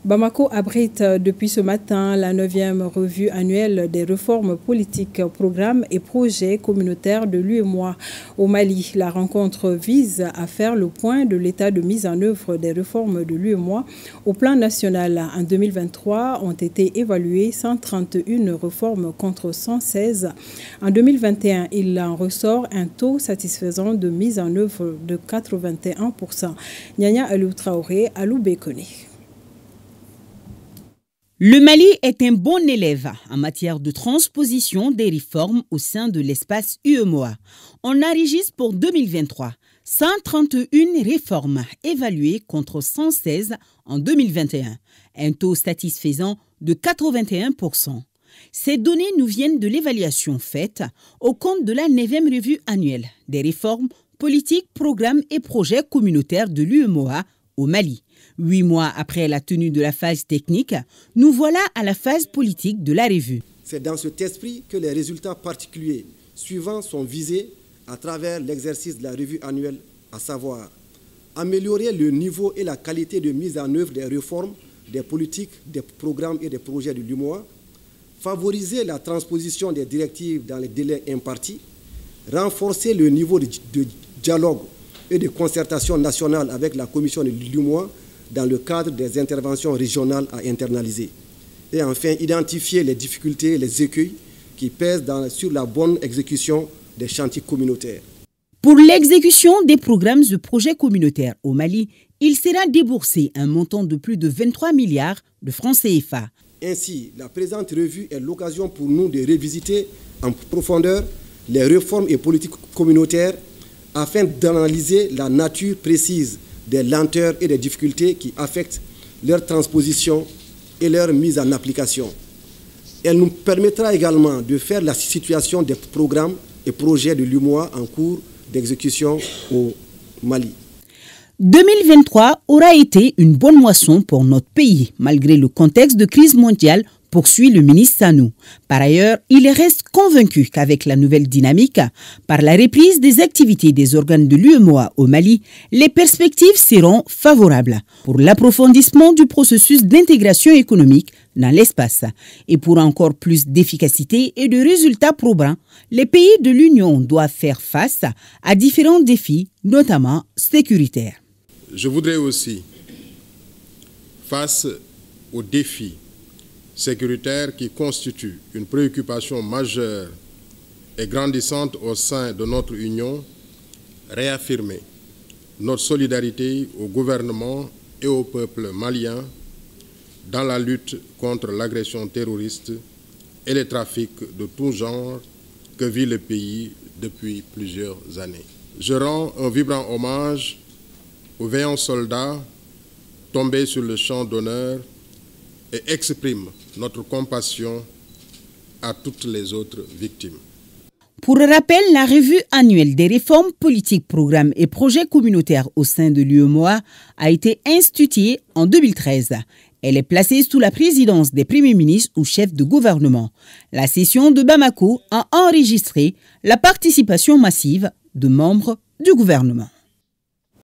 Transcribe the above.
Bamako abrite depuis ce matin la 9e revue annuelle des réformes politiques, programmes et projets communautaires de l'UEMOA au Mali. La rencontre vise à faire le point de l'état de mise en œuvre des réformes de l'UEMOA au plan national. En 2023, ont été évaluées 131 réformes contre 116. En 2021, il en ressort un taux satisfaisant de mise en œuvre de 81%. Nyanya Alou Traoré, Alou Bekone. Le Mali est un bon élève en matière de transposition des réformes au sein de l'espace UEMOA. On enregistre pour 2023 131 réformes évaluées contre 116 en 2021, un taux satisfaisant de 81%. Ces données nous viennent de l'évaluation faite au compte de la 9e revue annuelle des réformes politiques, programmes et projets communautaires de l'UEMOA au Mali. 8 mois après la tenue de la phase technique, nous voilà à la phase politique de la revue. C'est dans cet esprit que les résultats particuliers suivants sont visés à travers l'exercice de la revue annuelle, à savoir améliorer le niveau et la qualité de mise en œuvre des réformes, des politiques, des programmes et des projets de l'UEMOA, favoriser la transposition des directives dans les délais impartis, renforcer le niveau de dialogue et de concertation nationale avec la commission de l'UEMOA dans le cadre des interventions régionales à internaliser. Et enfin, identifier les difficultés et les écueils qui pèsent sur la bonne exécution des chantiers communautaires. Pour l'exécution des programmes et projets communautaires au Mali, il sera déboursé un montant de plus de 23 milliards de francs CFA. Ainsi, la présente revue est l'occasion pour nous de revisiter en profondeur les réformes et politiques communautaires afin d'analyser la nature précise des lenteurs et des difficultés qui affectent leur transposition et leur mise en application. Elle nous permettra également de faire la situation des programmes et projets de l'UEMOA en cours d'exécution au Mali. 2023 aura été une bonne moisson pour notre pays, malgré le contexte de crise mondiale, poursuit le ministre Sanou. Par ailleurs, il reste convaincu qu'avec la nouvelle dynamique, par la reprise des activités des organes de l'UEMOA au Mali, les perspectives seront favorables pour l'approfondissement du processus d'intégration économique dans l'espace. Et pour encore plus d'efficacité et de résultats probants, les pays de l'Union doivent faire face à différents défis, notamment sécuritaires. Je voudrais aussi, face aux défis sécuritaires qui constituent une préoccupation majeure et grandissante au sein de notre Union, réaffirmer notre solidarité au gouvernement et au peuple malien dans la lutte contre l'agression terroriste et les trafics de tout genre que vit le pays depuis plusieurs années. Je rends un vibrant hommage aux vaillants soldats tombés sur le champ d'honneur et exprime notre compassion à toutes les autres victimes. Pour rappel, la revue annuelle des réformes politiques, programmes et projets communautaires au sein de l'UEMOA a été instituée en 2013. Elle est placée sous la présidence des premiers ministres ou chefs de gouvernement. La session de Bamako a enregistré la participation massive de membres du gouvernement.